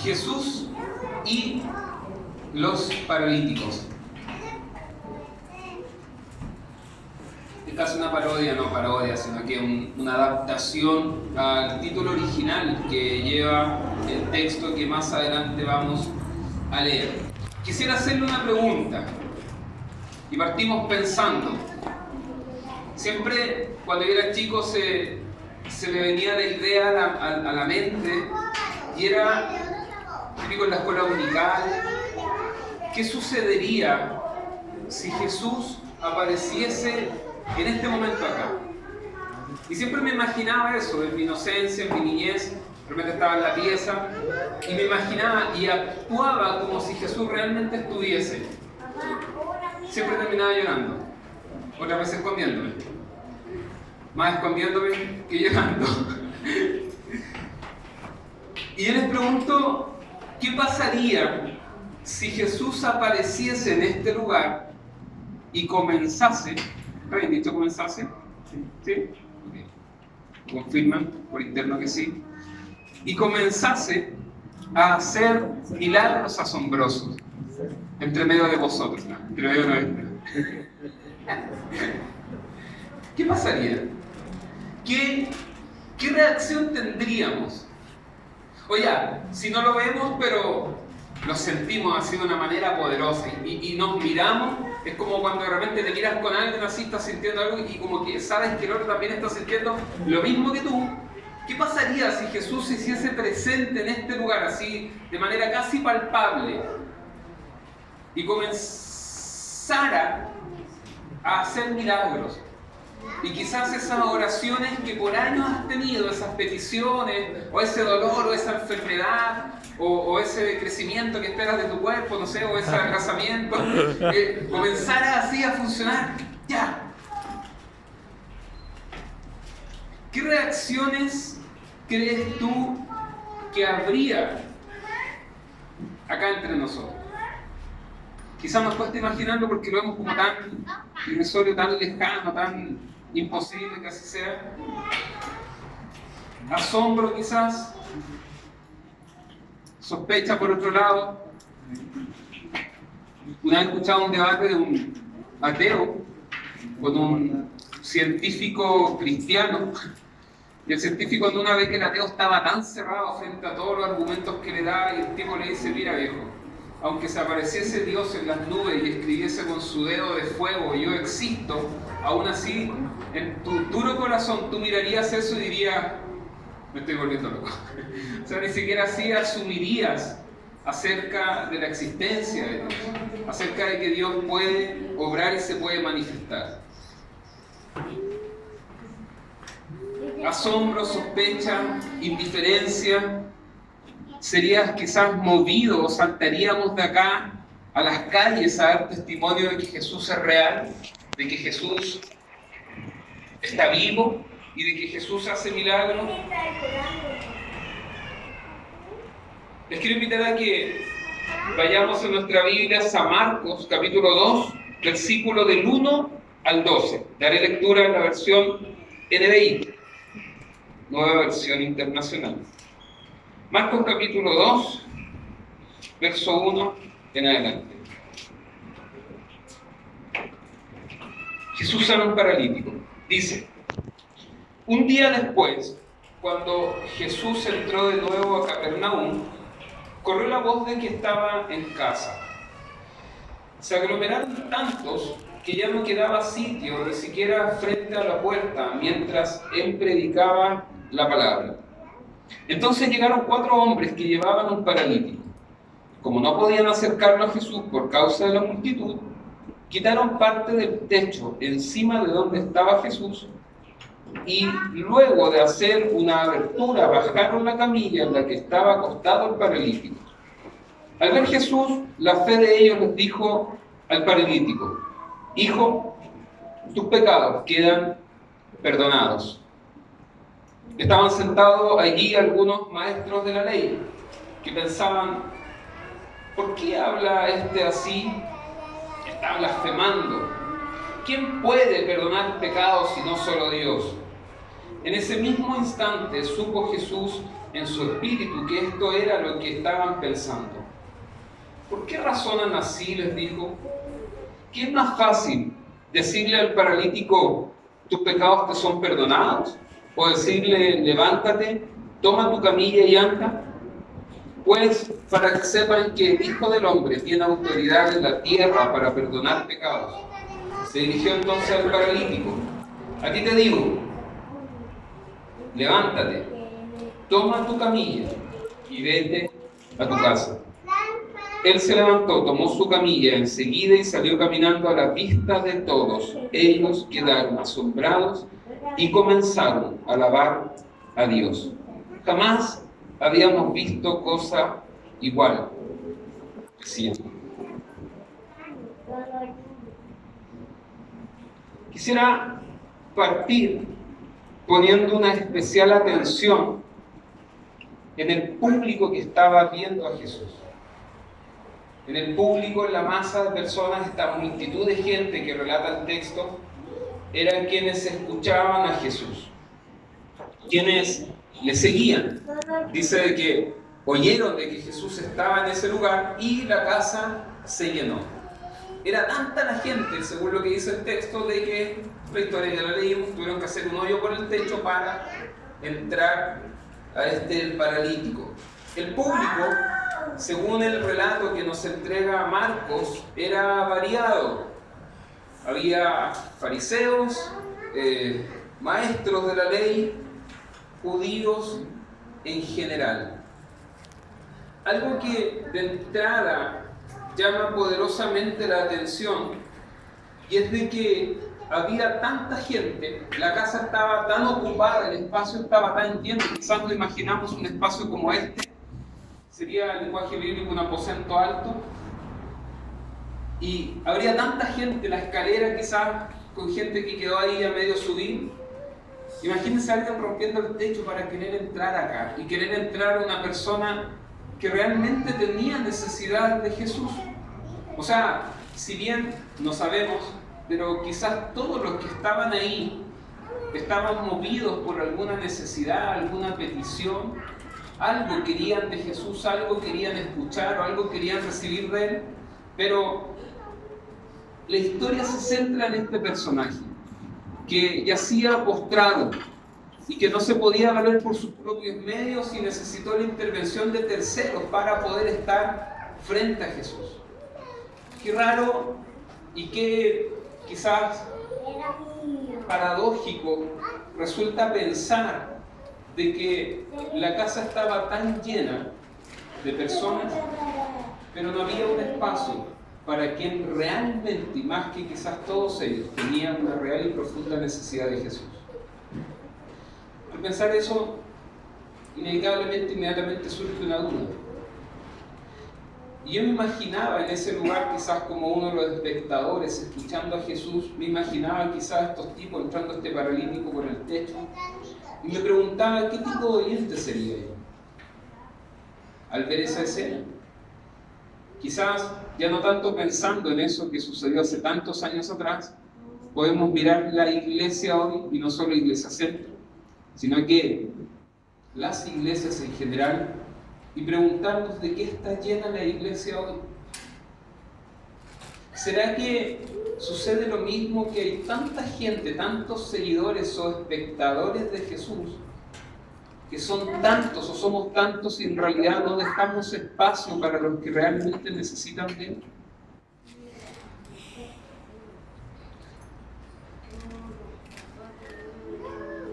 Jesús y los paralíticos. Es casi una parodia, no parodia, sino que una adaptación al título original que lleva el texto que más adelante vamos a leer. Quisiera hacerle una pregunta y partimos pensando. Siempre cuando yo era chico se me venía la idea a la mente y era típico en la escuela dominical. ¿Qué sucedería si Jesús apareciese en este momento acá? Y siempre me imaginaba eso, en mi inocencia, en mi niñez, realmente estaba en la pieza, y me imaginaba y actuaba como si Jesús realmente estuviese. Siempre terminaba llorando, otras veces escondiéndome. Más escondiéndome que llorando. Y yo les pregunto, ¿qué pasaría si Jesús apareciese en este lugar y comenzase? ¿Está bien dicho comenzase? ¿Sí? Okay. ¿Confirman por interno que sí? Y comenzase a hacer milagros asombrosos entre medio de vosotros, ¿no? Entre medio de nuestra. ¿Qué pasaría? ¿Qué reacción tendríamos? Oye, si no lo vemos, pero lo sentimos así de una manera poderosa y nos miramos, es como cuando de repente te miras con alguien así, estás sintiendo algo y como que sabes que el otro también está sintiendo lo mismo que tú. ¿Qué pasaría si Jesús se hiciese presente en este lugar así, de manera casi palpable, y comenzara a hacer milagros? Y quizás esas oraciones que por años has tenido, esas peticiones, o ese dolor, o esa enfermedad, o ese crecimiento que esperas de tu cuerpo, no sé, o ese adelgazamiento, comenzara así a funcionar. ¡Ya! ¿Qué reacciones crees tú que habría acá entre nosotros? Quizás nos cuesta imaginarlo porque lo vemos como tan irrisorio, tan lejano, tan imposible que así sea. Asombro quizás. Sospecha por otro lado. Una vez he escuchado un debate de un ateo con un científico cristiano. Y el científico, cuando una vez que el ateo estaba tan cerrado frente a todos los argumentos que le da, y el tipo le dice: mira viejo, aunque se apareciese Dios en las nubes y escribiese con su dedo de fuego yo existo, aún así en tu duro corazón tú mirarías eso y dirías: me estoy volviendo loco. O sea, ni siquiera así asumirías acerca de la existencia de Dios, acerca de que Dios puede obrar y se puede manifestar. Asombro, sospecha, indiferencia. Serías quizás movido, saltaríamos de acá a las calles a dar testimonio de que Jesús es real, de que Jesús está vivo y de que Jesús hace milagros. Les quiero invitar a que vayamos en nuestra Biblia a Marcos, capítulo 2, versículo del 1 al 12. Daré lectura en la versión NBI, Nueva Versión Internacional. Marcos capítulo 2, verso 1 en adelante. Jesús sana a un paralítico. Dice: un día después, cuando Jesús entró de nuevo a Capernaum, corrió la voz de que estaba en casa. Se aglomeraron tantos que ya no quedaba sitio ni siquiera frente a la puerta mientras él predicaba la palabra. Entonces llegaron 4 hombres que llevaban un paralítico. Como no podían acercarlo a Jesús por causa de la multitud, quitaron parte del techo encima de donde estaba Jesús y luego de hacer una abertura bajaron la camilla en la que estaba acostado el paralítico. Al ver Jesús, la fe de ellos les dijo al paralítico: hijo, tus pecados quedan perdonados. Estaban sentados allí algunos maestros de la ley que pensaban: ¿por qué habla este así? Está blasfemando. ¿Quién puede perdonar pecados si no solo Dios? En ese mismo instante supo Jesús en su espíritu que esto era lo que estaban pensando. ¿Por qué razonan así?, les dijo. ¿Qué es más fácil, decirle al paralítico, tus pecados te son perdonados? ¿O decirle, levántate, toma tu camilla y anda? Pues para que sepan que el Hijo del Hombre tiene autoridad en la tierra para perdonar pecados. Se dirigió entonces al paralítico. A ti te digo, levántate, toma tu camilla y vete a tu casa. Él se levantó, tomó su camilla enseguida y salió caminando a la vista de todos. Ellos quedaron asombrados y comenzaron a alabar a Dios. Jamás habíamos visto cosa igual, decían. Quisiera partir poniendo una especial atención en el público que estaba viendo a Jesús. En el público, en la masa de personas, esta multitud de gente que relata el texto, eran quienes escuchaban a Jesús, quienes le seguían. Dice de que oyeron de que Jesús estaba en ese lugar y la casa se llenó. Era tanta la gente, según lo que dice el texto, de que la historia ya la leímos, tuvieron que hacer un hoyo por el techo para entrar a el paralítico. El público, según el relato que nos entrega Marcos, era variado. Había fariseos, maestros de la ley, judíos en general. Algo que de entrada llama poderosamente la atención, y es de que había tanta gente, la casa estaba tan ocupada, el espacio estaba tan lleno. Quizás no imaginamos un espacio como este, sería el lenguaje bíblico un aposento alto, y habría tanta gente, la escalera quizás con gente que quedó ahí a medio subir. Imagínense a alguien rompiendo el techo para querer entrar acá, y querer entrar a una persona que realmente tenía necesidad de Jesús. O sea, si bien no sabemos, pero quizás todos los que estaban ahí estaban movidos por alguna necesidad, alguna petición, algo querían de Jesús, algo querían escuchar o algo querían recibir de Él. Pero la historia se centra en este personaje que yacía postrado y que no se podía valer por sus propios medios y necesitó la intervención de terceros para poder estar frente a Jesús. Qué raro y qué quizás paradójico resulta pensar de que la casa estaba tan llena de personas, pero no había un espacio para quien realmente, y más que quizás todos ellos, tenían una real y profunda necesidad de Jesús. Al pensar eso, inmediatamente surge una duda. Y yo me imaginaba en ese lugar quizás como uno de los espectadores escuchando a Jesús, me imaginaba quizás estos tipos entrando a este paralítico por el techo, y me preguntaba qué tipo de oyente sería yo al ver esa escena. Quizás ya no tanto pensando en eso que sucedió hace tantos años atrás, podemos mirar la iglesia hoy, y no solo Iglesia Centro, sino que las iglesias en general, y preguntarnos de qué está llena la iglesia hoy. ¿Será que sucede lo mismo, que hay tanta gente, tantos seguidores o espectadores de Jesús, que son tantos o somos tantos y en realidad no dejamos espacio para los que realmente necesitan de Él?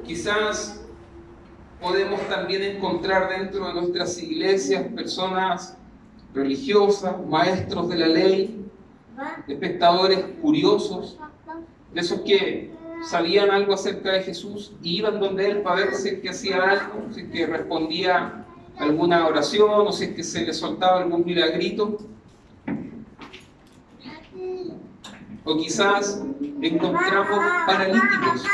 Quizás podemos también encontrar dentro de nuestras iglesias personas religiosas, maestros de la ley, espectadores curiosos, de esos que sabían algo acerca de Jesús y iban donde Él para ver si es que hacía algo, si es que respondía alguna oración o si es que se le soltaba algún milagrito. O quizás encontramos paralíticos.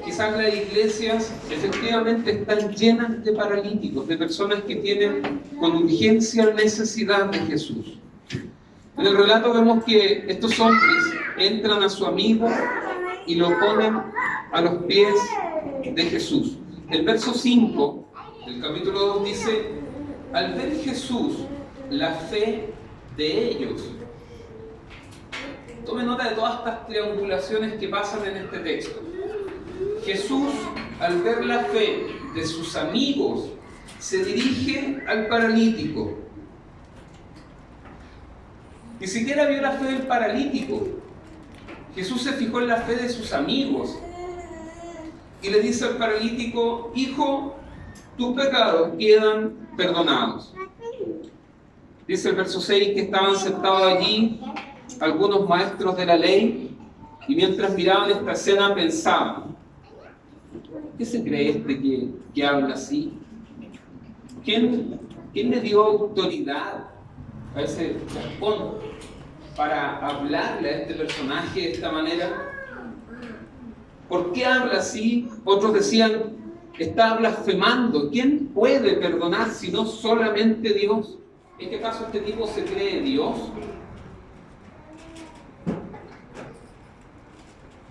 Quizás las iglesias efectivamente están llenas de paralíticos, de personas que tienen con urgencia necesidad de Jesús. En el relato vemos que estos hombres entran a su amigo y lo ponen a los pies de Jesús. El verso 5 del capítulo 2 dice: al ver Jesús la fe de ellos. Tome nota de todas estas triangulaciones que pasan en este texto. Jesús, al ver la fe de sus amigos, se dirige al paralítico. Ni siquiera vio la fe del paralítico. Jesús se fijó en la fe de sus amigos y le dice al paralítico: hijo, tus pecados quedan perdonados. Dice el verso 6 que estaban sentados allí algunos maestros de la ley y mientras miraban esta escena pensaban: ¿qué se cree este que habla así? ¿Quién le dio autoridad a ese chascón para hablarle a este personaje de esta manera? ¿Por qué habla así? Otros decían: está blasfemando. ¿Quién puede perdonar si no solamente Dios? ¿En qué caso este tipo se cree Dios?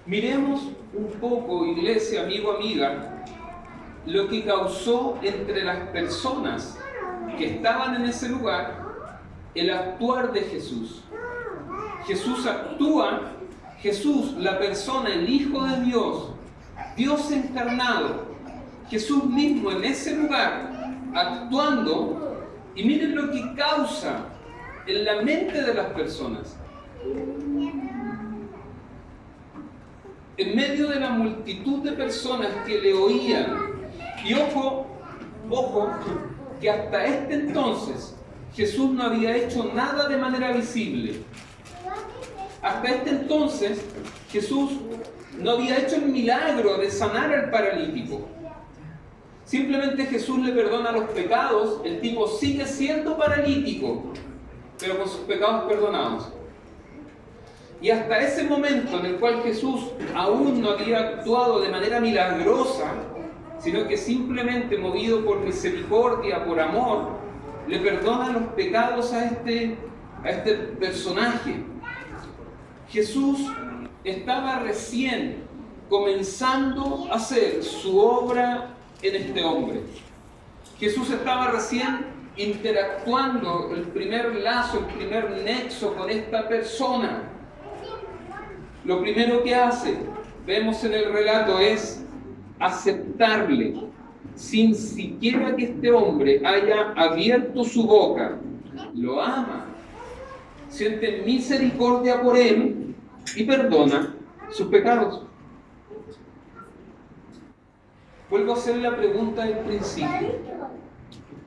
Miremos un poco, iglesia, amigo, amiga, lo que causó entre las personas que estaban en ese lugar el actuar de Jesús. Jesús actúa, Jesús, la persona, el Hijo de Dios, Dios encarnado, Jesús mismo en ese lugar, actuando, y miren lo que causa en la mente de las personas. En medio de la multitud de personas que le oían, y ojo, que hasta este entonces Jesús no había hecho nada de manera visible. Hasta este entonces Jesús no había hecho el milagro de sanar al paralítico. Simplemente Jesús le perdona los pecados, el tipo sigue siendo paralítico, pero con sus pecados perdonados. Y hasta ese momento en el cual Jesús aún no había actuado de manera milagrosa, sino que simplemente movido por misericordia, por amor, le perdona los pecados a este personaje. Jesús estaba recién comenzando a hacer su obra en este hombre. Jesús estaba recién interactuando el primer lazo, el primer nexo con esta persona. Lo primero que hace, vemos en el relato, es aceptarle, sin siquiera que este hombre haya abierto su boca. Lo ama, siente misericordia por él y perdona sus pecados. Vuelvo a hacer la pregunta del principio.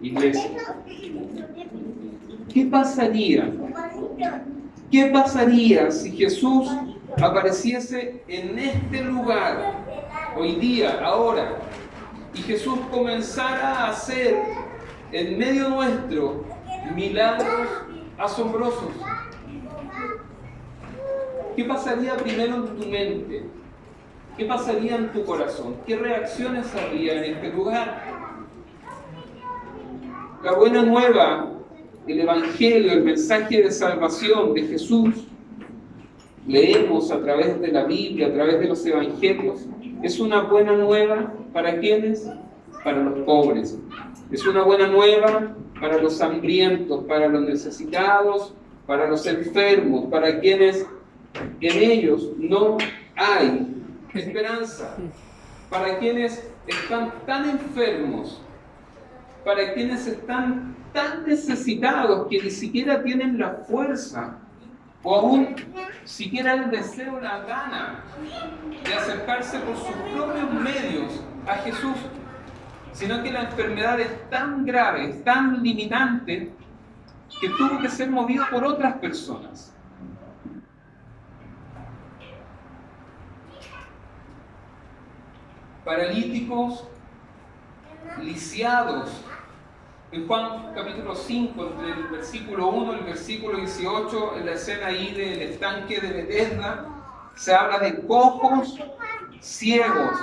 Iglesia, ¿qué pasaría? ¿Qué pasaría si Jesús apareciese en este lugar, hoy día, ahora, y Jesús comenzara a hacer en medio nuestro milagros asombrosos? ¿Qué pasaría primero en tu mente? ¿Qué pasaría en tu corazón? ¿Qué reacciones habría en este lugar? La buena nueva, el Evangelio, el mensaje de salvación de Jesús, leemos a través de la Biblia, a través de los Evangelios, es una buena nueva ¿para quiénes? Para los pobres. Es una buena nueva para los hambrientos, para los necesitados, para los enfermos, para quienes en ellos no hay esperanza, para quienes están tan enfermos, para quienes están tan necesitados que ni siquiera tienen la fuerza o aún siquiera el deseo, la gana de acercarse por sus propios medios a Jesús, sino que la enfermedad es tan grave, es tan limitante, que tuvo que ser movido por otras personas. Paralíticos, lisiados. En Juan capítulo 5, entre el versículo 1 y el versículo 18, en la escena ahí del estanque de Betesda, se habla de cojos, ciegos,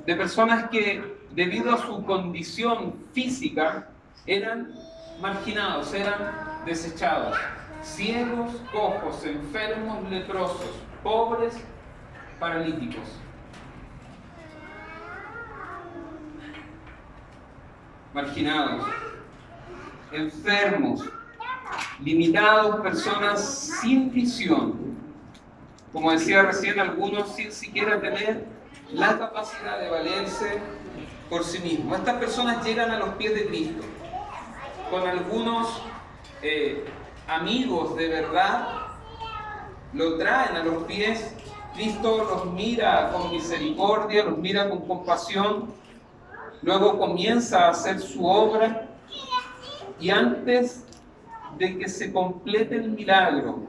de personas que debido a su condición física eran marginados, eran desechados. Ciegos, cojos, enfermos, leprosos, pobres, paralíticos. marginados, enfermos, limitados, personas sin visión. Como decía recién, algunos sin siquiera tener la capacidad de valerse por sí mismos. Estas personas llegan a los pies de Cristo con algunos amigos de verdad, lo traen a los pies. Cristo los mira con misericordia, los mira con compasión, luego comienza a hacer su obra y antes de que se complete el milagro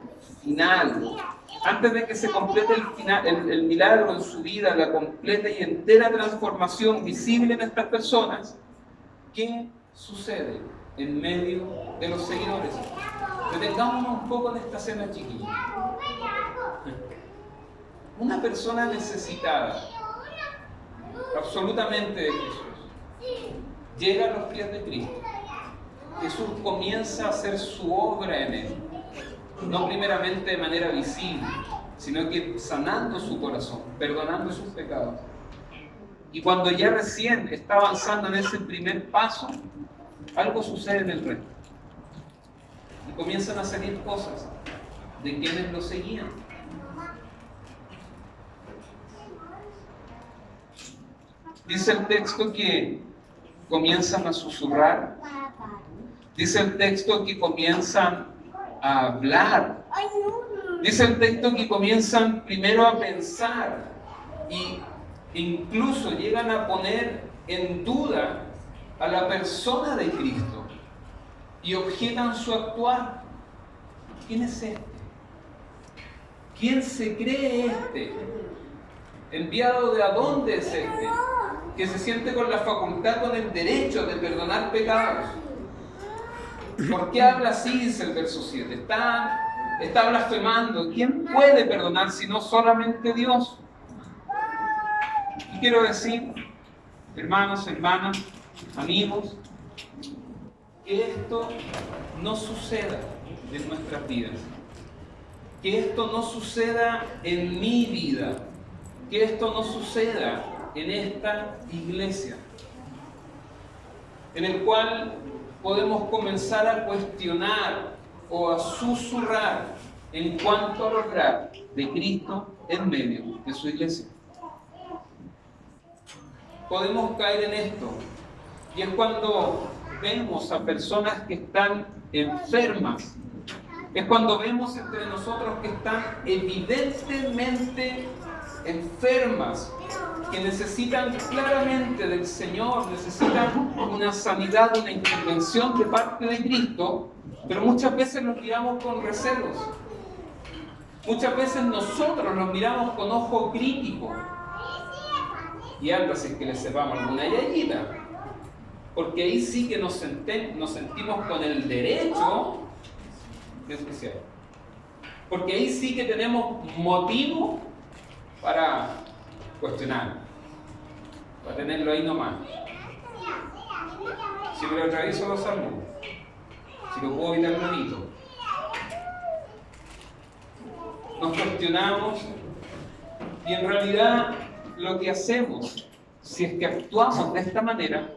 final, antes de que se complete el milagro en su vida, la completa y entera transformación visible en estas personas, ¿qué sucede en medio de los seguidores? Detengámonos un poco en esta escena chiquilla. Una persona necesitada absolutamente de Jesús llega a los pies de Cristo. Jesús comienza a hacer su obra en él, no primeramente de manera visible, sino que sanando su corazón, perdonando sus pecados. Y cuando ya recién está avanzando en ese primer paso, algo sucede en el resto. Y comienzan a salir cosas de quienes lo seguían. Dice el texto que comienzan a susurrar. Dice el texto que comienzan a hablar. Dice el texto que comienzan primero a pensar e incluso llegan a poner en duda a la persona de Cristo y objetan su actuar. ¿Quién es este? ¿Quién se cree este? ¿Enviado de a dónde es este? Que se siente con la facultad, con el derecho de perdonar pecados. ¿Por qué habla así? Dice el verso 7. Está blasfemando. ¿Quién puede perdonar si no solamente Dios? Y quiero decir, hermanos, hermanas, amigos, que esto no suceda en nuestras vidas. Que esto no suceda en mi vida. Que esto no suceda en esta iglesia, en el cual podemos comenzar a cuestionar o a susurrar en cuanto al obrar de Cristo en medio de su iglesia. Podemos caer en esto, y es cuando vemos a personas que están enfermas, es cuando vemos entre nosotros que están evidentemente enfermas, que necesitan claramente del Señor, necesitan una sanidad, una intervención de parte de Cristo, pero muchas veces los miramos con recelos. Muchas veces nosotros los miramos con ojo crítico. Y antes es que les sepamos alguna yayita, porque ahí sí que nos sentimos con el derecho de especial. Porque ahí sí que tenemos motivo para cuestionar, para tenerlo ahí nomás. Si me lo atravieso los salmos, si lo puedo evitar bonito. Nos cuestionamos y en realidad lo que hacemos, si es que actuamos de esta manera,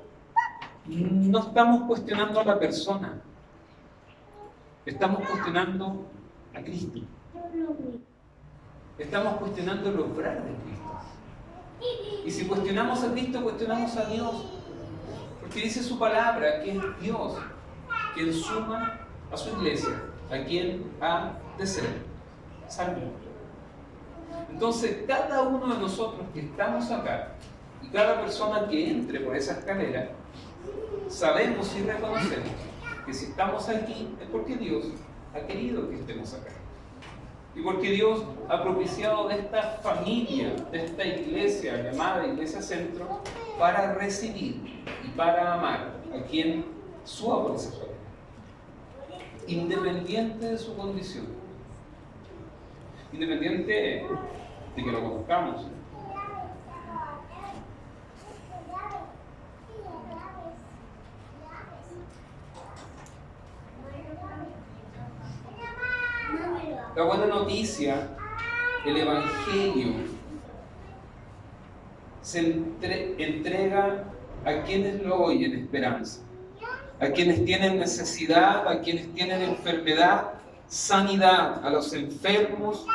no estamos cuestionando a la persona, estamos cuestionando a Cristo. Estamos cuestionando el obrar de Cristo. Y si cuestionamos a Cristo, cuestionamos a Dios. Porque dice su palabra que es Dios quien suma a su iglesia, a quien ha de ser salvo. Entonces, cada uno de nosotros que estamos acá, y cada persona que entre por esa escalera, sabemos y reconocemos que si estamos aquí es porque Dios ha querido que estemos acá. Y porque Dios ha propiciado de esta familia, de esta iglesia llamada Iglesia Centro, para recibir y para amar a quien suba por esa familia, independiente de su condición, independiente de que lo conozcamos. La buena noticia, el Evangelio, se entrega a quienes lo oyen esperanza. a quienes tienen necesidad, a quienes tienen enfermedad, sanidad, a los enfermos,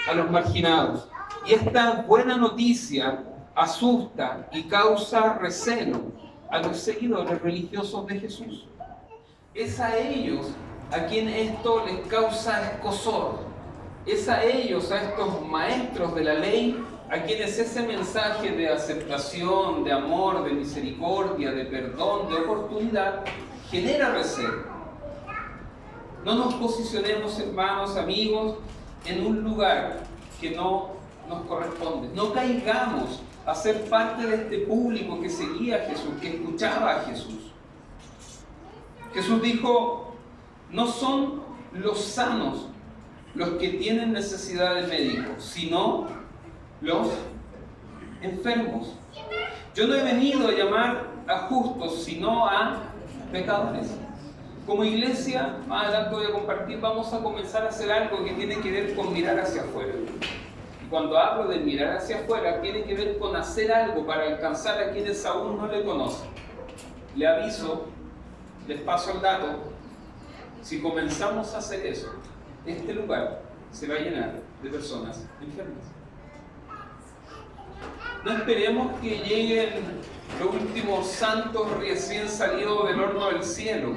a los marginados. Y esta buena noticia asusta y causa recelo a los seguidores religiosos de Jesús. Es a ellos a quien esto les causa escozor. Es a ellos, a estos maestros de la ley, a quienes ese mensaje de aceptación, de amor, de misericordia, de perdón, de oportunidad, genera recelo. No nos posicionemos, hermanos, amigos, en un lugar que no nos corresponde. No caigamos a ser parte de este público que seguía a Jesús, que escuchaba a Jesús. Jesús dijo, no son los sanos los que tienen necesidad de médico, sino los enfermos. Yo no he venido a llamar a justos, sino a pecadores. Como iglesia, más adelante voy a compartir, vamos a comenzar a hacer algo que tiene que ver con mirar hacia afuera. Y cuando hablo de mirar hacia afuera, tiene que ver con hacer algo para alcanzar a quienes aún no le conocen. Le aviso, les paso el dato, si comenzamos a hacer eso, este lugar se va a llenar de personas enfermas. No esperemos que lleguen los últimos santos recién salidos del horno del cielo,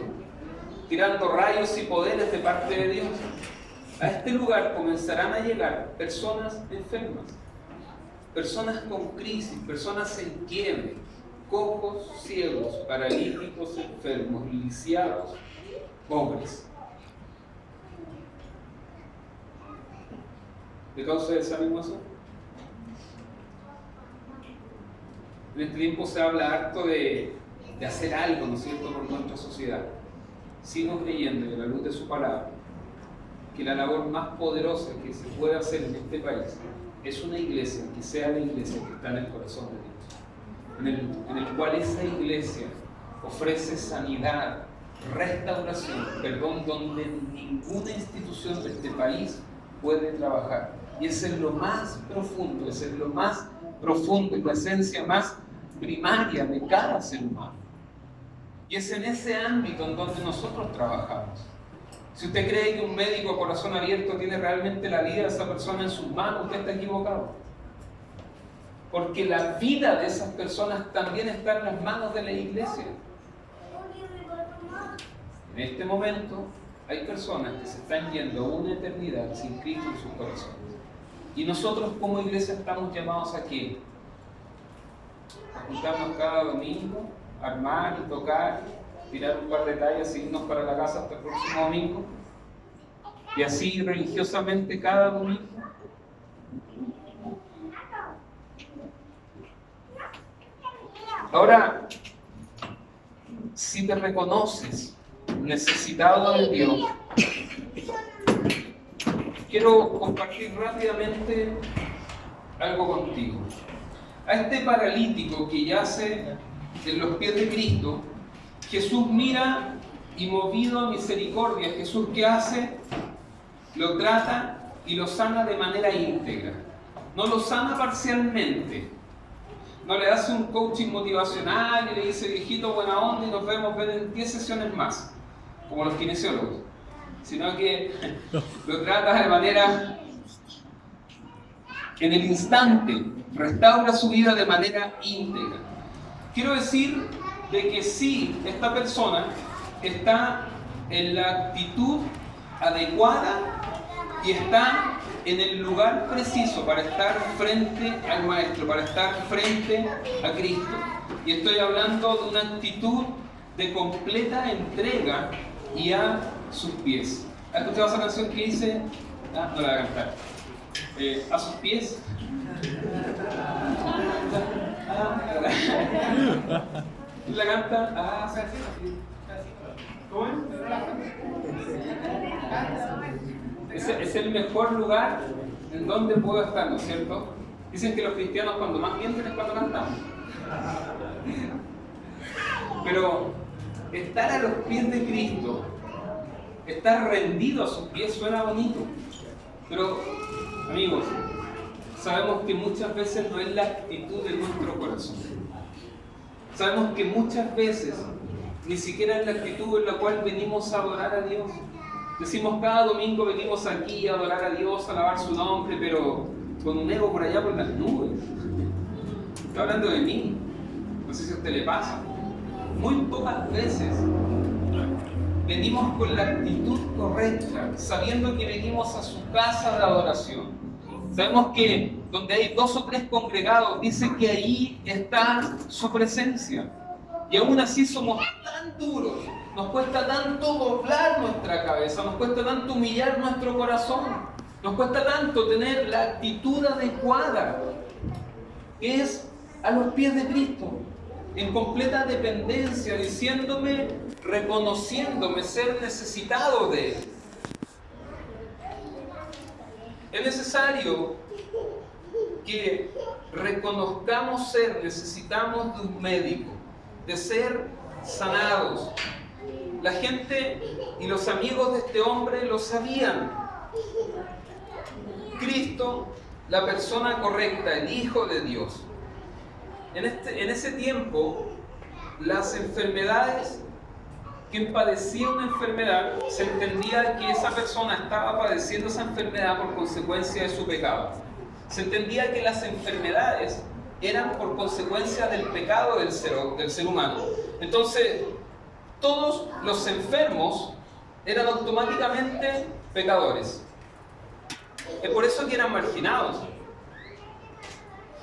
tirando rayos y poderes de parte de Dios. A este lugar comenzarán a llegar personas enfermas, personas con crisis, personas en quiebre, cojos, ciegos, paralíticos, enfermos, lisiados, pobres. ¿Le causa desánimo eso? En este tiempo se habla harto de hacer algo, ¿no es cierto?, por nuestra sociedad. Sigo creyendo, y a la luz de su palabra, que la labor más poderosa que se puede hacer en este país es una iglesia que sea la iglesia que está en el corazón de Dios, en el cual esa iglesia ofrece sanidad, restauración, perdón, donde ninguna institución de este país puede trabajar. Y ese es lo más profundo, ese es lo más profundo y la esencia más primaria de cada ser humano. Y es en ese ámbito en donde nosotros trabajamos. Si usted cree que un médico a corazón abierto tiene realmente la vida de esa persona en sus manos, usted está equivocado. Porque la vida de esas personas también está en las manos de la iglesia. En este momento hay personas que se están yendo a una eternidad sin Cristo en sus corazones. Y nosotros como iglesia estamos llamados a ¿qué? A juntarnos cada domingo, armar y tocar, tirar un par de tallas y irnos para la casa hasta el próximo domingo. Y así religiosamente cada domingo. Ahora, si te reconoces necesitado de Dios, quiero compartir rápidamente algo contigo. A este paralítico que yace en los pies de Cristo, Jesús mira y movido a misericordia, Jesús ¿qué hace? Lo trata y lo sana de manera íntegra. No lo sana parcialmente. No le hace un coaching motivacional y le dice, viejito, buena onda y nos vemos en 10 sesiones más, como los kinesiólogos. Sino que lo trata de manera, en el instante, restaura su vida de manera íntegra. Quiero decir de que sí, esta persona está en la actitud adecuada y está en el lugar preciso para estar frente al Maestro, para estar frente a Cristo. Y estoy hablando de una actitud de completa entrega y a sus pies. ¿Has escuchado esa canción que dice? No la voy a cantar. A sus pies. La canta. ¿Cómo es? Es el mejor lugar en donde puedo estar, ¿no es cierto? Dicen que los cristianos cuando más mienten es cuando cantamos. Pero estar a los pies de Cristo, estar rendido a sus pies suena bonito. Pero, amigos, sabemos que muchas veces no es la actitud de nuestro corazón. Sabemos que muchas veces ni siquiera es la actitud en la cual venimos a adorar a Dios. Decimos cada domingo venimos aquí a adorar a Dios, a alabar su nombre, pero con un ego por allá por las nubes. Está hablando de mí. No sé si a usted le pasa. Muy pocas veces venimos con la actitud correcta, sabiendo que venimos a su casa de adoración. Sabemos que donde hay 2 o 3 congregados, dice que ahí está su presencia. Y aún así somos tan duros, nos cuesta tanto doblar nuestra cabeza, nos cuesta tanto humillar nuestro corazón, nos cuesta tanto tener la actitud adecuada, que es a los pies de Cristo, en completa dependencia, diciéndome, reconociéndome ser necesitado de Él. Es necesario que reconozcamos ser necesitamos de un médico, de ser sanados. La gente y los amigos de este hombre lo sabían. Cristo, la persona correcta, el Hijo de Dios. En ese tiempo, las enfermedades, quien padecía una enfermedad, se entendía que esa persona estaba padeciendo esa enfermedad por consecuencia de su pecado. Se entendía que las enfermedades eran por consecuencia del pecado del ser humano. Entonces, todos los enfermos eran automáticamente pecadores. Es por eso que eran marginados.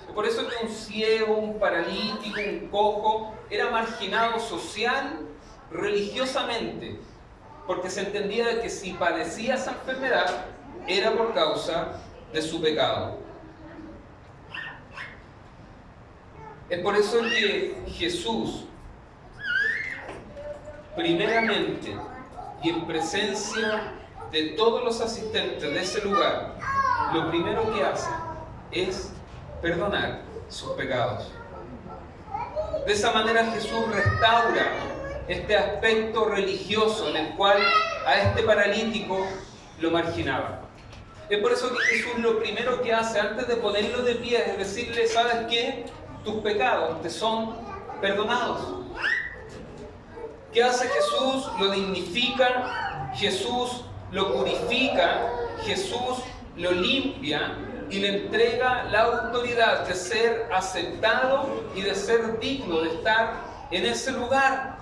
Es por eso que un ciego, un paralítico, un cojo era marginado social, religiosamente, porque se entendía que si padecía esa enfermedad era por causa de su pecado. Es por eso que Jesús, primeramente y en presencia de todos los asistentes de ese lugar, lo primero que hace es perdonar sus pecados. De esa manera Jesús restaura este aspecto religioso en el cual a este paralítico lo marginaba. Es por eso que Jesús lo primero que hace antes de ponerlo de pie es decirle, ¿sabes qué? Tus pecados te son perdonados. ¿Qué hace Jesús? Lo dignifica, Jesús lo purifica, Jesús lo limpia y le entrega la autoridad de ser aceptado y de ser digno de estar en ese lugar.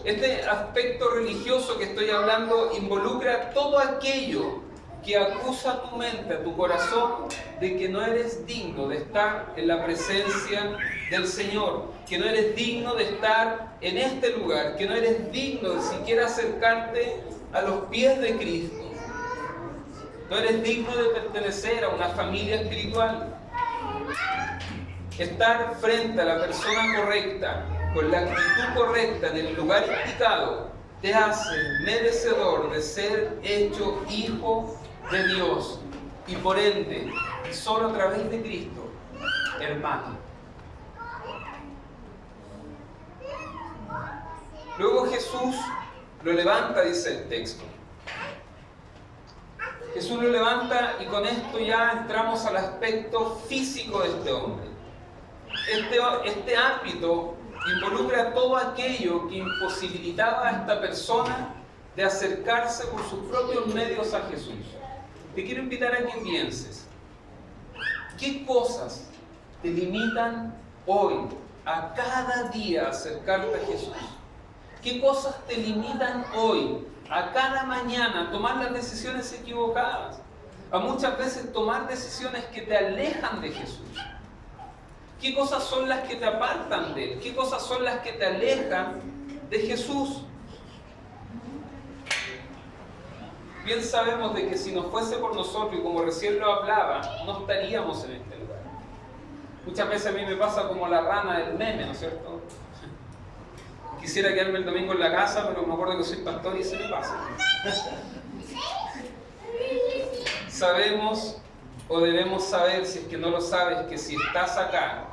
Este aspecto religioso que estoy hablando involucra todo aquello que acusa a tu mente, a tu corazón, de que no eres digno de estar en la presencia del Señor, que no eres digno de estar en este lugar, que no eres digno de siquiera acercarte a los pies de Cristo. No eres digno de pertenecer a una familia espiritual. Estar frente a la persona correcta, con la actitud correcta, en el lugar indicado, te hace merecedor de ser hecho hijo de Dios y por ende, y solo a través de Cristo, hermano. Luego Jesús lo levanta, dice el texto. Jesús lo levanta y con esto ya entramos al aspecto físico de este hombre. Este ámbito involucra todo aquello que imposibilitaba a esta persona de acercarse por sus propios medios a Jesús. Te quiero invitar a que pienses, ¿qué cosas te limitan hoy a cada día acercarte a Jesús? ¿Qué cosas te limitan hoy a cada mañana tomar las decisiones equivocadas? A muchas veces tomar decisiones que te alejan de Jesús. ¿Qué cosas son las que te apartan de Él? ¿Qué cosas son las que te alejan de Jesús? Bien sabemos de que si no fuese por nosotros, y como recién lo hablaba, no estaríamos en este lugar. Muchas veces a mí me pasa como la rana del meme, ¿no es cierto? Quisiera quedarme el domingo en la casa, pero me acuerdo que soy pastor y se me pasa. Sabemos o debemos saber, si es que no lo sabes, que si estás acá,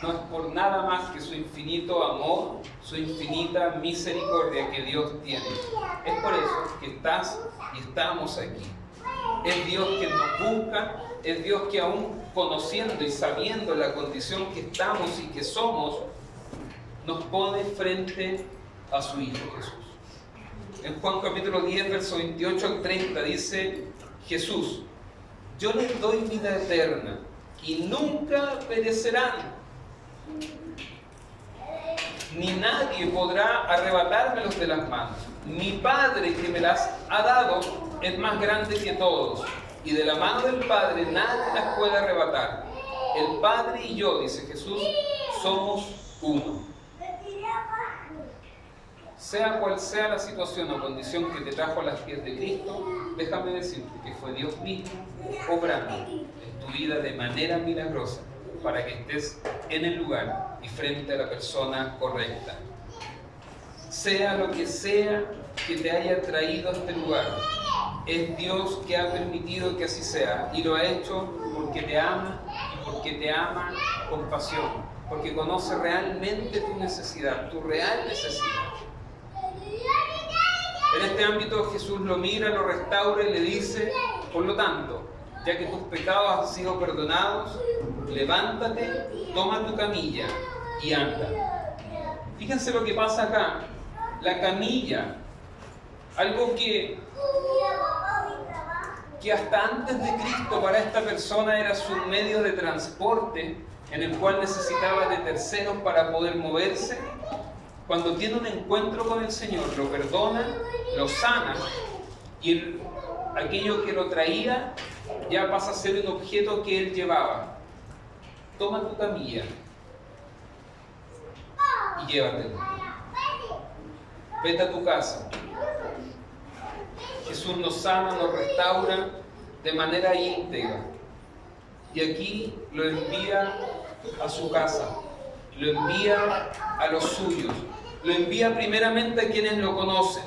no es por nada más que su infinito amor, su infinita misericordia que Dios tiene. Es por eso que estás y estamos aquí. Es Dios quien nos busca, es Dios que aún conociendo y sabiendo la condición que estamos y que somos, nos pone frente a su Hijo Jesús. En Juan capítulo 10, verso 28 al 30 dice Jesús: yo les doy vida eterna y nunca perecerán, ni nadie podrá arrebatármelos de las manos. Mi Padre que me las ha dado es más grande que todos, y de la mano del Padre nadie las puede arrebatar. El Padre y yo, dice Jesús, somos uno. Sea cual sea la situación o condición que te trajo a los pies de Cristo, déjame decirte que fue Dios mismo obrando en tu vida de manera milagrosa para que estés en el lugar y frente a la persona correcta. Sea lo que sea que te haya traído a este lugar, es Dios que ha permitido que así sea, y lo ha hecho porque te ama y porque te ama con pasión, porque conoce realmente tu necesidad, tu real necesidad. En este ámbito Jesús lo mira, lo restaura y le dice: por lo tanto, ya que tus pecados han sido perdonados, levántate, toma tu camilla y anda. Fíjense lo que pasa acá. La camilla, algo que hasta antes de Cristo para esta persona era su medio de transporte, en el cual necesitaba de terceros para poder moverse. Cuando tiene un encuentro con el Señor, lo perdona, lo sana, y aquello que lo traía ya pasa a ser un objeto que él llevaba. Toma tu camilla y llévatelo. Vete a tu casa. Jesús nos sana, nos restaura de manera íntegra. Y aquí lo envía a su casa, lo envía a los suyos, lo envía primeramente a quienes lo conocen.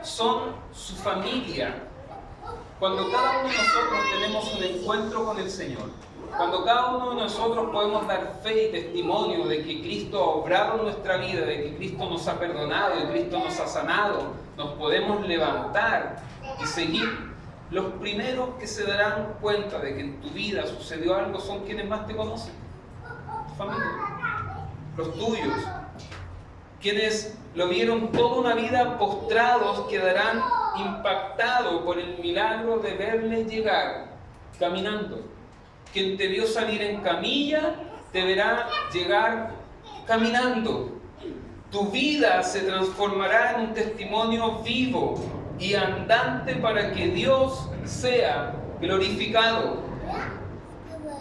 Son su familia. Cuando cada uno de nosotros tenemos un encuentro con el Señor, cuando cada uno de nosotros podemos dar fe y testimonio de que Cristo ha obrado en nuestra vida, de que Cristo nos ha perdonado, de que Cristo nos ha sanado, nos podemos levantar y seguir. Los primeros que se darán cuenta de que en tu vida sucedió algo son quienes más te conocen, tu familia, los tuyos. Quienes lo vieron toda una vida postrados quedarán impactados por el milagro de verle llegar caminando. Quien te vio salir en camilla te verá llegar caminando. Tu vida se transformará en un testimonio vivo y andante para que Dios sea glorificado,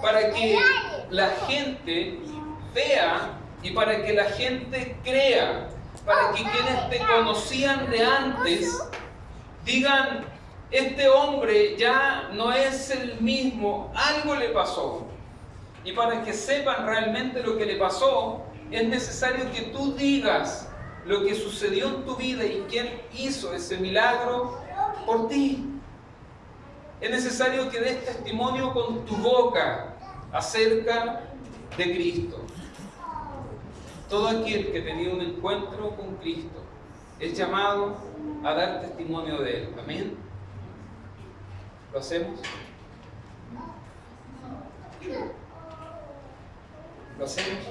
para que la gente vea y para que la gente crea, para que quienes te conocían de antes digan: este hombre ya no es el mismo, algo le pasó. Y para que sepan realmente lo que le pasó, es necesario que tú digas lo que sucedió en tu vida y quién hizo ese milagro por ti. Es necesario que des testimonio con tu boca acerca de Cristo. Todo aquel que ha tenido un encuentro con Cristo es llamado a dar testimonio de Él. Amén. ¿Lo hacemos? ¿Lo hacemos?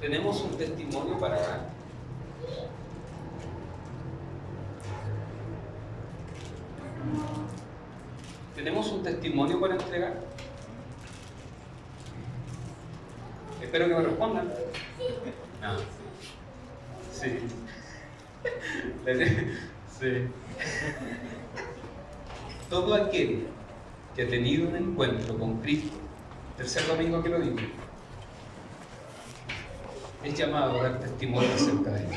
¿Tenemos un testimonio para dar? ¿Tenemos un testimonio para entregar? Espero que me respondan. No. Sí. Sí. Todo aquel que ha tenido un encuentro con Cristo, tercer domingo que lo digo, es llamado a dar testimonio acerca de Él.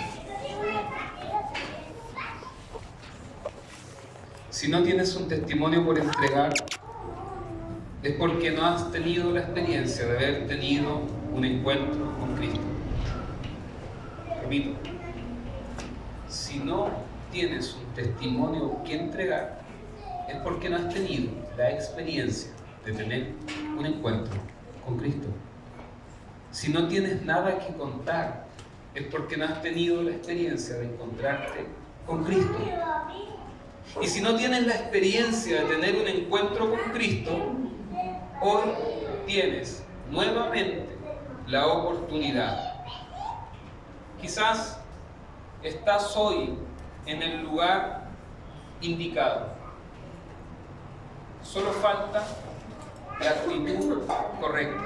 Si no tienes un testimonio por entregar, es porque no has tenido la experiencia de haber tenido un encuentro con Cristo. Repito, si no tienes un testimonio que entregar, es porque no has tenido la experiencia de tener un encuentro con Cristo. Si no tienes nada que contar, es porque no has tenido la experiencia de encontrarte con Cristo. Y si no tienes la experiencia de tener un encuentro con Cristo, hoy tienes nuevamente la oportunidad. Quizás estás hoy en el lugar indicado. Solo falta la actitud correcta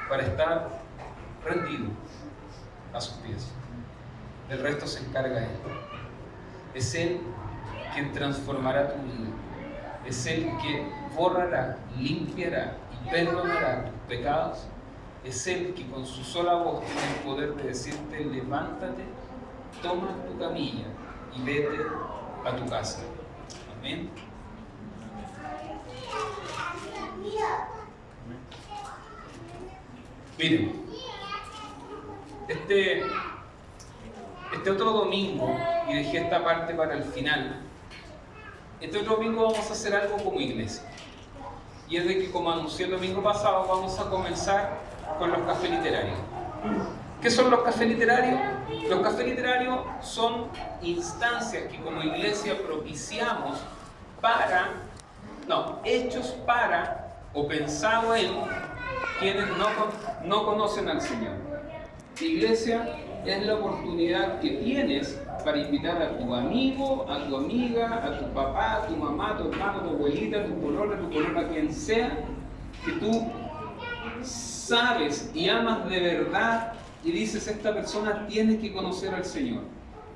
para estar rendido a sus pies. El resto se encarga Él. Es Él quien transformará tu vida. Es Él que borrará, limpiará y perdonará tus pecados. Es Él que con su sola voz tiene el poder de decirte: levántate, toma tu camilla y vete a tu casa. Amén. Miren, este otro domingo, y dejé esta parte para el final, este otro domingo vamos a hacer algo como iglesia. Y es de que, como anuncié el domingo pasado, vamos a comenzar con los cafés literarios. ¿Qué son los cafés literarios? Los cafés literarios son instancias que como iglesia propiciamos hechos para o pensados en quienes no conocen al Señor. La iglesia es la oportunidad que tienes para invitar a tu amigo, a tu amiga, a tu papá, a tu mamá, a tu hermano, a tu abuelita, a tu polola, quien sea, que tú sabes y amas de verdad y dices: esta persona tiene que conocer al Señor.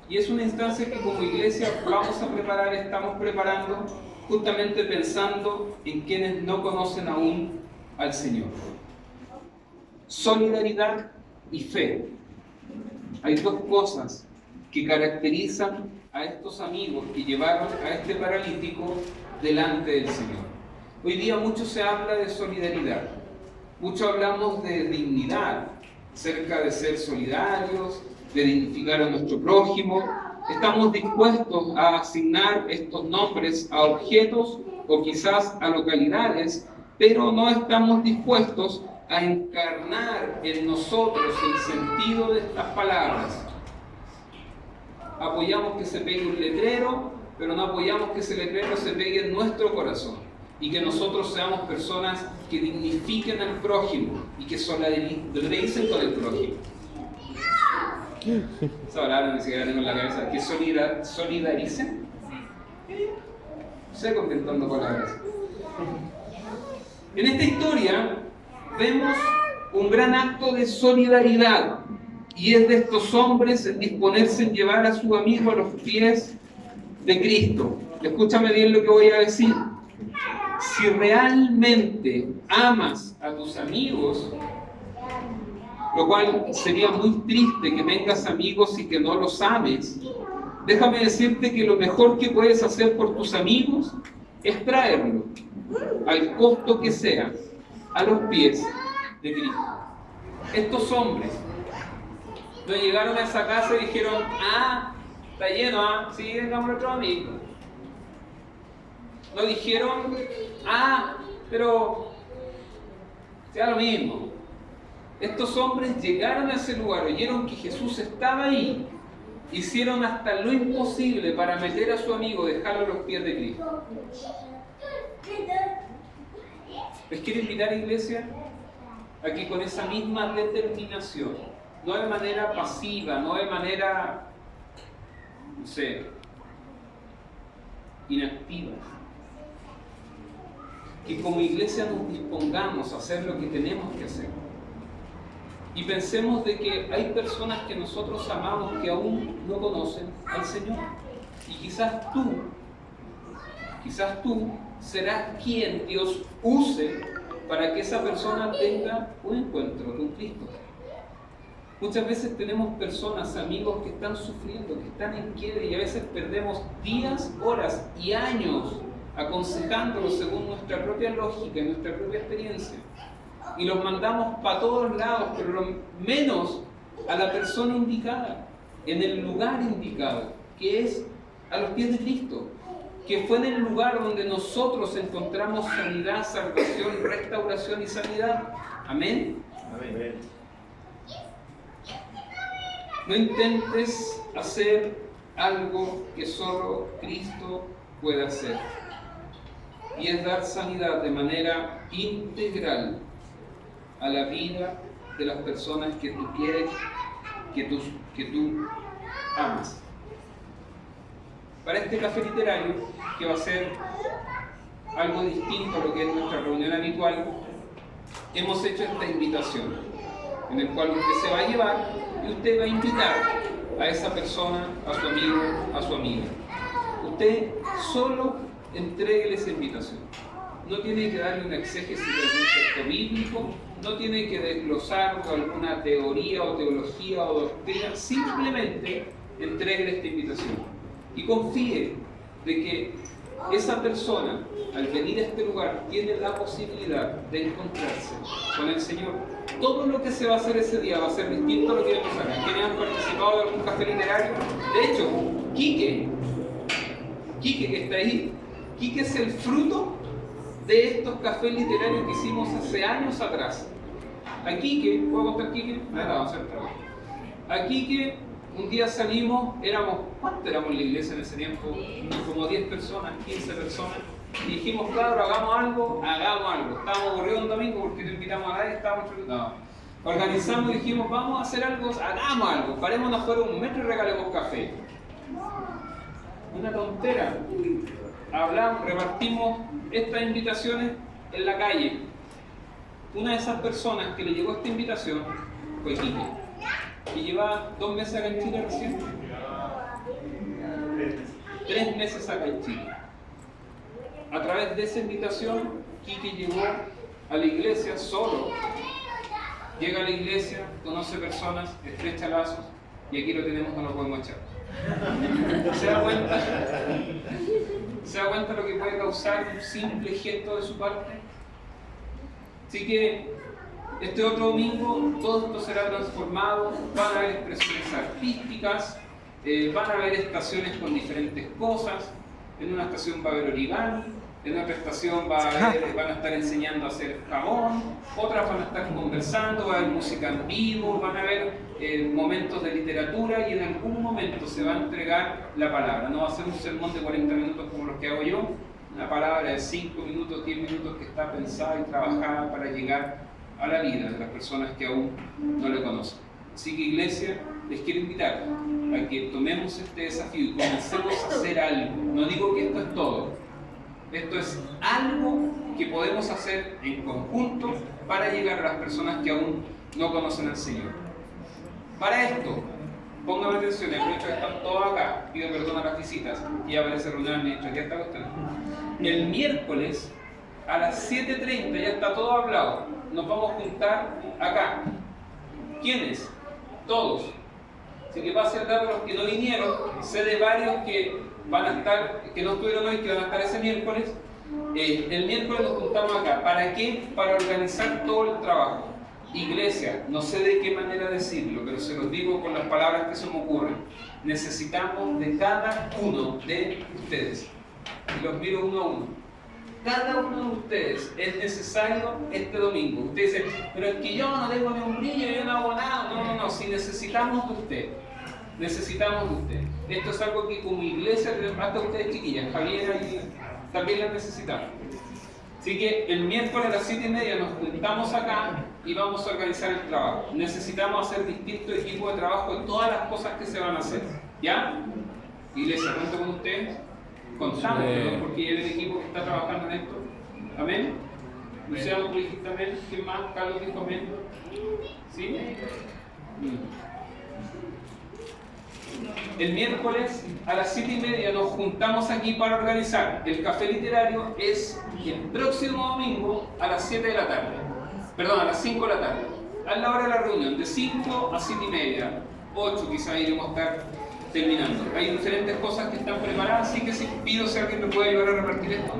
Y es una instancia que como iglesia vamos a preparar, estamos preparando, justamente pensando en quienes no conocen aún al Señor. Solidaridad y fe. Hay dos cosas que caracterizan a estos amigos que llevaron a este paralítico delante del Señor. Hoy día mucho se habla de solidaridad, mucho hablamos de dignidad, acerca de ser solidarios, de dignificar a nuestro prójimo. Estamos dispuestos a asignar estos nombres a objetos o quizás a localidades, pero no estamos dispuestos a encarnar en nosotros el sentido de estas palabras. Apoyamos que se pegue un letrero, pero no apoyamos que ese letrero se pegue en nuestro corazón, y que nosotros seamos personas que dignifiquen al prójimo y que solidaricen con el prójimo. Esa palabra ni siquiera tengo en la cabeza. Que solidaricen. Sé contentando palabras. En esta historia vemos un gran acto de solidaridad, y es de estos hombres en disponerse en llevar a su amigo a los pies de Cristo. Escúchame bien lo que voy a decir. Si realmente amas a tus amigos, lo cual sería muy triste que tengas amigos y que no los ames, déjame decirte que lo mejor que puedes hacer por tus amigos es traerlo, al costo que sea, a los pies de Cristo. Estos hombres no llegaron a esa casa y dijeron: está lleno, sí, vengamos otro amigo. No dijeron: pero sea lo mismo. Estos hombres llegaron a ese lugar, oyeron que Jesús estaba ahí, hicieron hasta lo imposible para meter a su amigo, dejarlo a los pies de Cristo. ¿Les quiero invitar, iglesia, a que con esa misma determinación, no de manera pasiva, no de manera, inactiva, que como iglesia nos dispongamos a hacer lo que tenemos que hacer? Y pensemos de que hay personas que nosotros amamos que aún no conocen al Señor. Y quizás tú serás quien Dios use para que esa persona tenga un encuentro con Cristo. Muchas veces tenemos personas, amigos, que están sufriendo, que están en quiebra, y a veces perdemos días, horas y años aconsejándolos según nuestra propia lógica y nuestra propia experiencia. Y los mandamos para todos lados, pero lo menos a la persona indicada, en el lugar indicado, que es a los pies de Cristo, que fue en el lugar donde nosotros encontramos sanidad, salvación, restauración y sanidad. Amén. Amén. No intentes hacer algo que solo Cristo puede hacer, y es dar sanidad de manera integral a la vida de las personas que tú quieres que tú amas. Para este café literario, que va a ser algo distinto a lo que es nuestra reunión habitual, hemos hecho esta invitación, en el cual usted se va a llevar y usted va a invitar a esa persona, a su amigo, a su amiga. Usted solo entréguele esa invitación. No tiene que darle una exégesis de algún texto bíblico, no tiene que desglosar alguna teoría o teología o doctrina, simplemente entréguele esta invitación. Y confíe de que esa persona, al venir a este lugar, tiene la posibilidad de encontrarse con el Señor. Todo lo que se va a hacer ese día va a ser distinto a lo que vamos a hacer. ¿Quiénes han participado de algún café literario? De hecho, Quique que está ahí, Quique es el fruto de estos cafés literarios que hicimos hace años atrás. A Quique, ¿puedo contar Quique? Vamos a hacer trabajo. A Quique, un día salimos, ¿cuántos éramos en la iglesia en ese tiempo? Como 10 personas, 15 personas. Y dijimos, claro, hagamos algo. Estábamos aburridos un domingo porque te invitamos a nadie, organizamos y dijimos, vamos a hacer algo, hagamos algo. Parémonos fuera un metro y regalemos café. Una tontera. Hablamos, repartimos estas invitaciones en la calle. Una de esas personas que le llegó esta invitación fue Quique, que lleva 2 meses acá en Chile recién. 3 meses acá en Chile. A través de esa invitación, Quique llegó a la iglesia solo. Llega a la iglesia, conoce personas, estrecha lazos, y aquí lo tenemos, no lo podemos echar. ¿Se da cuenta? ¿Se da cuenta lo que puede causar un simple gesto de su parte? Así que este otro domingo todo esto será transformado, van a haber expresiones artísticas, van a haber estaciones con diferentes cosas. En una estación va a haber origami, en otra estación van a estar enseñando a hacer jabón, otras van a estar conversando, va a haber música en vivo, van a haber momentos de literatura y en algún momento se va a entregar la palabra. No va a ser un sermón de 40 minutos como los que hago yo, una palabra de 5 minutos, 10 minutos que está pensada y trabajada para llegar a la vida de las personas que aún no le conocen. Así que, iglesia, les quiero invitar a que tomemos este desafío y comencemos a hacer algo. No digo que esto es todo. Esto es algo que podemos hacer en conjunto para llegar a las personas que aún no conocen al Señor. Para esto, póngame atención, aprovecho que están todos acá, pido perdón a las visitas, y aparece reunión administrativa, ya está costando. El miércoles a las 7:30 ya está todo hablado, nos vamos a juntar acá. ¿Quiénes? Todos. Así que va a ser dado a los que no vinieron, sé de varios que van a estar, que no estuvieron hoy, que van a estar ese miércoles. El miércoles nos juntamos acá. ¿Para qué? Para organizar todo el trabajo. Iglesia, no sé de qué manera decirlo, pero se los digo con las palabras que se me ocurren. Necesitamos de cada uno de ustedes. Y los miro uno a uno. Cada uno de ustedes es necesario este domingo. Usted dice, pero es que yo no tengo ni un brillo, yo no hago nada. No, si necesitamos de usted. Necesitamos de usted. Esto es algo que como iglesia, hasta ustedes chiquillas, Javiera y también las necesitamos. Así que el miércoles a las 7:30 nos juntamos acá y vamos a organizar el trabajo. Necesitamos hacer distintos equipos de trabajo en todas las cosas que se van a hacer. ¿Ya? Iglesia, ¿cuento con ustedes? Contamos, perdón, porque ya hay un equipo que está trabajando en esto. ¿Amén? Luciano, tú dijiste amén. ¿Quién más? Carlos dijo amén. ¿Sí? El miércoles a las 7:30 nos juntamos aquí para organizar. El café literario es el próximo domingo a las 7 de la tarde. Perdón, a las 5 de la tarde. A la hora de la reunión, de 5 a 7:30. 8 quizás iremos a estar terminando. Hay diferentes cosas que están preparadas, así que si pido si alguien me puede ayudar a repartir esto.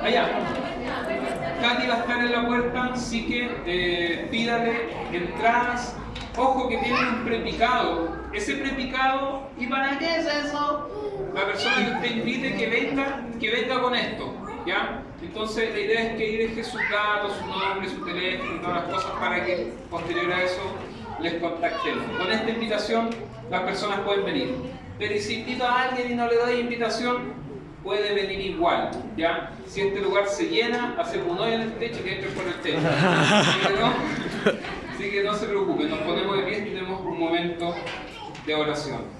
Allá. Katy va a estar en la puerta, así que pídale entradas. Ojo que tienen un prepicado. Ese prepicado, ¿y para qué es eso? La persona que usted invite que venga con esto, ¿ya? Entonces la idea es que ahí deje sus datos, su nombre, su teléfono y todas las cosas para que posterior a eso les contactemos. Con esta invitación las personas pueden venir. Pero ¿y si invito a alguien y no le doy invitación? Puede venir igual, ¿ya? Si este lugar se llena, hacemos un hoyo en el techo que entre por el techo. Así Así que no se preocupen, nos ponemos de pie y tenemos un momento de oración.